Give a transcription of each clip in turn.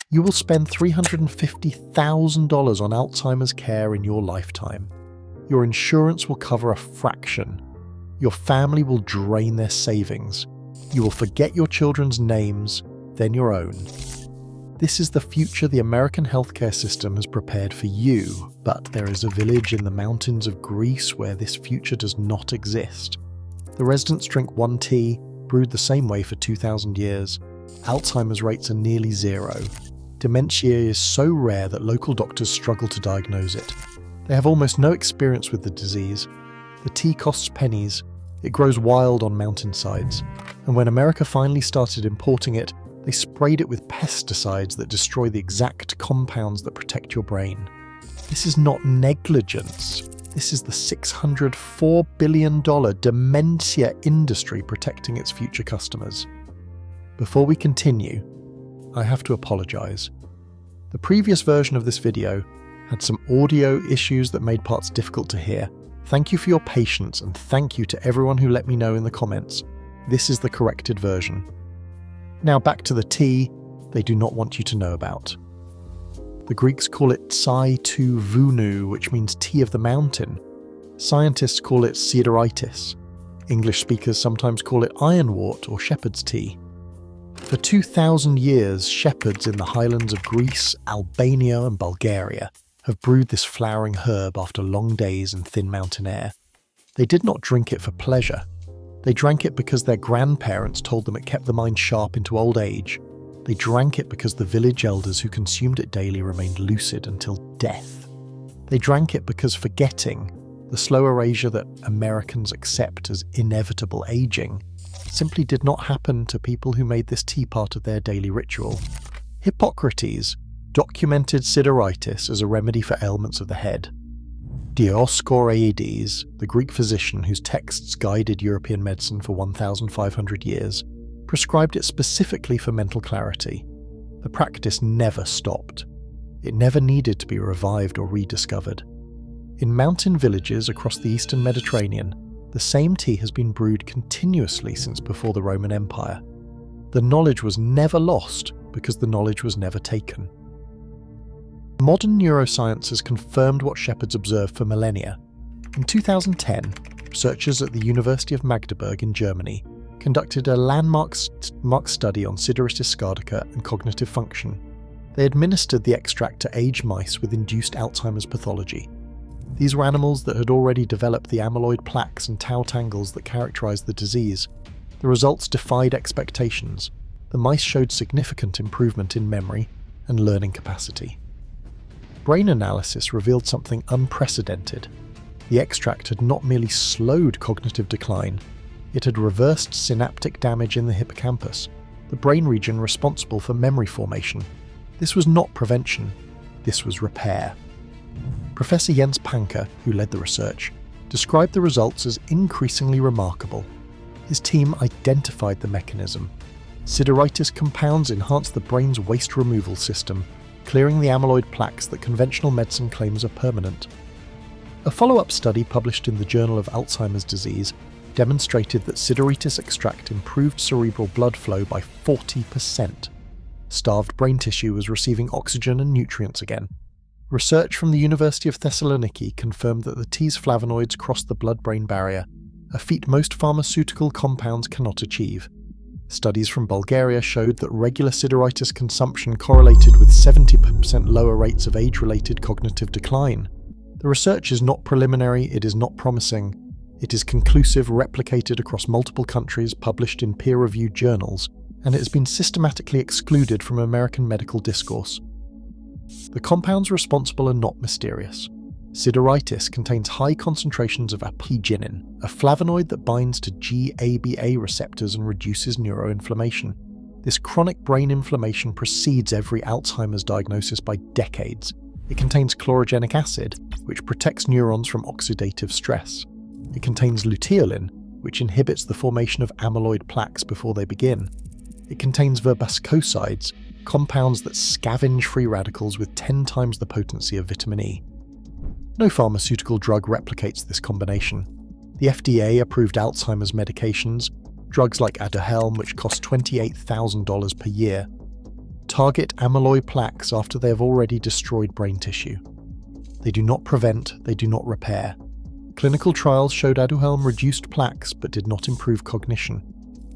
You will spend $350,000 on Alzheimer's care in your lifetime. Your insurance will cover a fraction. Your family will drain their savings. You will forget your children's names, then your own. This is the future the American healthcare system has prepared for you, but there is a village in the mountains of Greece where this future does not exist. The residents drink one tea, brewed the same way for 2,000 years. Alzheimer's rates are nearly zero. Dementia is so rare that local doctors struggle to diagnose it. They have almost no experience with the disease. The tea costs pennies. It grows wild on mountainsides. And when America finally started importing it, they sprayed it with pesticides that destroy the exact compounds that protect your brain. This is not negligence. This is the $604 billion dementia industry protecting its future customers. Before we continue, I have to apologize. The previous version of this video had some audio issues that made parts difficult to hear. Thank you for your patience, and thank you to everyone who let me know in the comments. This is the corrected version. Now back to the tea they do not want you to know about. The Greeks call it tsai tu vunu, which means tea of the mountain. Scientists call it Sideritis. English speakers sometimes call it ironwort or shepherd's tea. For 2,000 years, shepherds in the highlands of Greece, Albania and Bulgaria have brewed this flowering herb after long days in thin mountain air. They did not drink it for pleasure. They drank it because their grandparents told them it kept the mind sharp into old age. They drank it because the village elders who consumed it daily remained lucid until death. They drank it because forgetting, the slow erasure that Americans accept as inevitable aging, simply did not happen to people who made this tea part of their daily ritual. Hippocrates documented Sideritis as a remedy for ailments of the head. Dioscorides, the Greek physician whose texts guided European medicine for 1,500 years, prescribed it specifically for mental clarity. The practice never stopped. It never needed to be revived or rediscovered. In mountain villages across the eastern Mediterranean, the same tea has been brewed continuously since before the Roman Empire. The knowledge was never lost because the knowledge was never taken. Modern neuroscience has confirmed what shepherds observed for millennia. In 2010, researchers at the University of Magdeburg in Germany conducted a landmark study on Sideritis scardica and cognitive function. They administered the extract to aged mice with induced Alzheimer's pathology. These were animals that had already developed the amyloid plaques and tau tangles that characterize the disease. The results defied expectations. The mice showed significant improvement in memory and learning capacity. Brain analysis revealed something unprecedented. The extract had not merely slowed cognitive decline, it had reversed synaptic damage in the hippocampus, the brain region responsible for memory formation. This was not prevention, this was repair. Professor Jens Panker, who led the research, described the results as increasingly remarkable. His team identified the mechanism. Sideritis compounds enhance the brain's waste removal system, clearing the amyloid plaques that conventional medicine claims are permanent. A follow-up study published in the Journal of Alzheimer's Disease demonstrated that Sideritis extract improved cerebral blood flow by 40%. Starved brain tissue was receiving oxygen and nutrients again. Research from the University of Thessaloniki confirmed that the tea's flavonoids crossed the blood-brain barrier, a feat most pharmaceutical compounds cannot achieve. Studies from Bulgaria showed that regular Sideritis consumption correlated with 70% lower rates of age-related cognitive decline. The research is not preliminary, it is not promising. It is conclusive, replicated across multiple countries, published in peer-reviewed journals, and it has been systematically excluded from American medical discourse. The compounds responsible are not mysterious. Sideritis contains high concentrations of apigenin, a flavonoid that binds to GABA receptors and reduces neuroinflammation. This chronic brain inflammation precedes every Alzheimer's diagnosis by decades. It contains chlorogenic acid, which protects neurons from oxidative stress. It contains luteolin, which inhibits the formation of amyloid plaques before they begin. It contains verbascosides, compounds that scavenge free radicals with 10 times the potency of vitamin E. No pharmaceutical drug replicates this combination. The FDA approved Alzheimer's medications, drugs like Aduhelm, which cost $28,000 per year. target amyloid plaques after they have already destroyed brain tissue. They do not prevent, they do not repair. Clinical trials showed Aduhelm reduced plaques but did not improve cognition.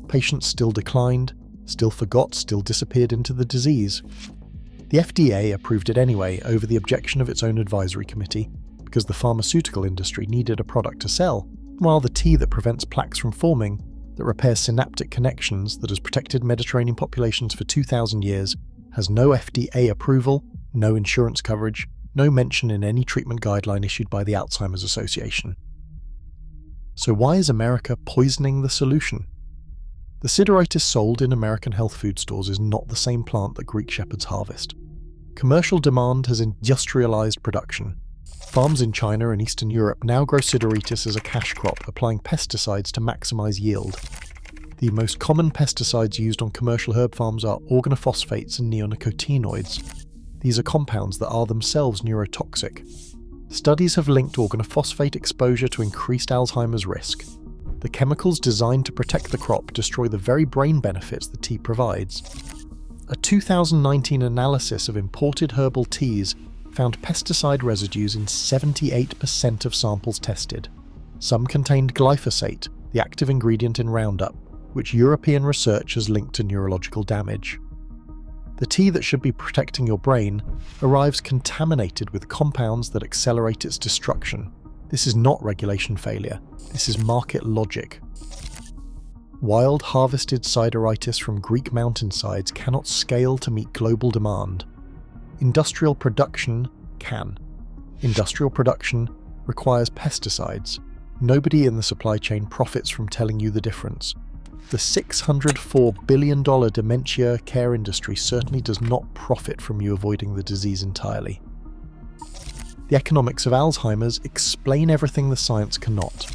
Patients still declined, still forgot, still disappeared into the disease. The FDA approved it anyway over the objection of its own advisory committee because the pharmaceutical industry needed a product to sell, while the tea that prevents plaques from forming, that repairs synaptic connections, that has protected Mediterranean populations for 2,000 years, has no FDA approval, no insurance coverage, no mention in any treatment guideline issued by the Alzheimer's Association. So why is America poisoning the solution? The Sideritis sold in American health food stores is not the same plant that Greek shepherds harvest. Commercial demand has industrialized production. Farms in China and Eastern Europe now grow Sideritis as a cash crop, applying pesticides to maximize yield. The most common pesticides used on commercial herb farms are organophosphates and neonicotinoids. These are compounds that are themselves neurotoxic. Studies have linked organophosphate exposure to increased Alzheimer's risk. The chemicals designed to protect the crop destroy the very brain benefits the tea provides. A 2019 analysis of imported herbal teas found pesticide residues in 78% of samples tested. Some contained glyphosate, the active ingredient in Roundup, which European research has linked to neurological damage. The tea that should be protecting your brain arrives contaminated with compounds that accelerate its destruction. This is not regulation failure, this is market logic. Wild harvested Sideritis from Greek mountainsides cannot scale to meet global demand. Industrial production can. Industrial production requires pesticides. Nobody in the supply chain profits from telling you the difference. The $604 billion dementia care industry certainly does not profit from you avoiding the disease entirely. The economics of Alzheimer's explain everything the science cannot.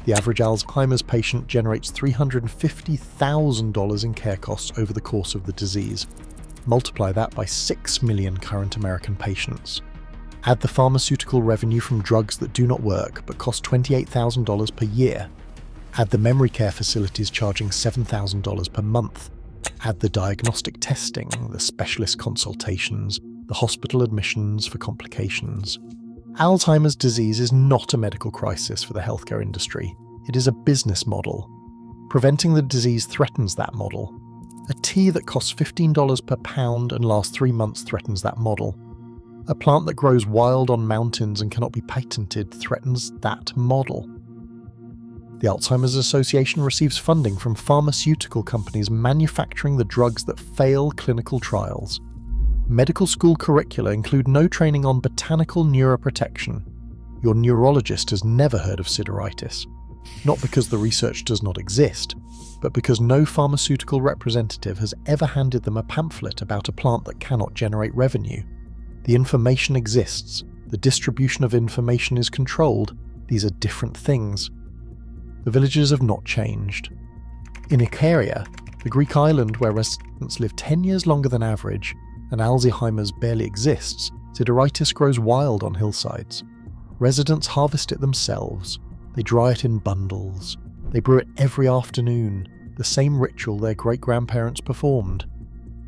The average Alzheimer's patient generates $350,000 in care costs over the course of the disease. Multiply that by 6 million current American patients. Add the pharmaceutical revenue from drugs that do not work but cost $28,000 per year. Add the memory care facilities charging $7,000 per month. Add the diagnostic testing, the specialist consultations, the hospital admissions for complications. Alzheimer's disease is not a medical crisis for the healthcare industry. It is a business model. Preventing the disease threatens that model. A tea that costs $15 per pound and lasts 3 months threatens that model. A plant that grows wild on mountains and cannot be patented threatens that model. The Alzheimer's Association receives funding from pharmaceutical companies manufacturing the drugs that fail clinical trials. Medical school curricula include no training on botanical neuroprotection. Your neurologist has never heard of Sideritis. Not because the research does not exist, but because no pharmaceutical representative has ever handed them a pamphlet about a plant that cannot generate revenue. The information exists. The distribution of information is controlled. These are different things. The villages have not changed. In Icaria, the Greek island where residents live 10 years longer than average, and Alzheimer's barely exists, Sideritis grows wild on hillsides. Residents harvest it themselves. They dry it in bundles. They brew it every afternoon, the same ritual their great-grandparents performed.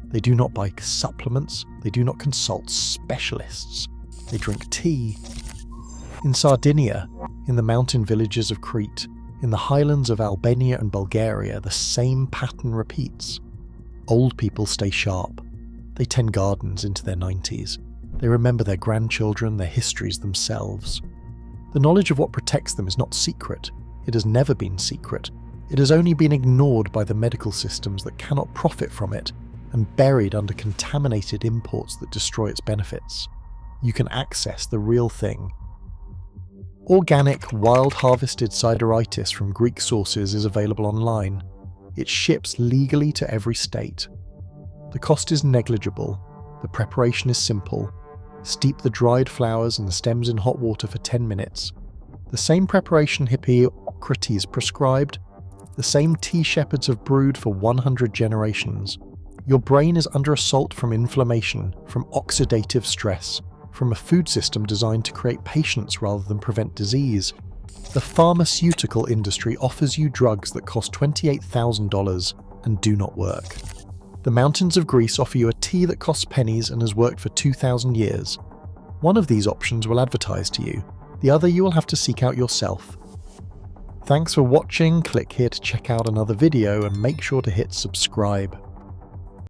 They do not buy supplements. They do not consult specialists. They drink tea. In Sardinia, in the mountain villages of Crete, in the highlands of Albania and Bulgaria, the same pattern repeats. Old people stay sharp. They tend gardens into their 90s. They remember their grandchildren, their histories themselves. The knowledge of what protects them is not secret. It has never been secret. It has only been ignored by the medical systems that cannot profit from it and buried under contaminated imports that destroy its benefits. You can access the real thing. Organic, wild-harvested Sideritis from Greek sources is available online. It ships legally to every state. The cost is negligible. The preparation is simple. Steep the dried flowers and the stems in hot water for 10 minutes. The same preparation Hippocrates prescribed, the same tea shepherds have brewed for 100 generations. Your brain is under assault from inflammation, from oxidative stress, from a food system designed to create patience rather than prevent disease. The pharmaceutical industry offers you drugs that cost $28,000 and do not work. The mountains of Greece offer you a tea tea that costs pennies and has worked for 2,000 years. One of these options will advertise to you, the other you will have to seek out yourself. Thanks for watching, click here to check out another video and make sure to hit subscribe.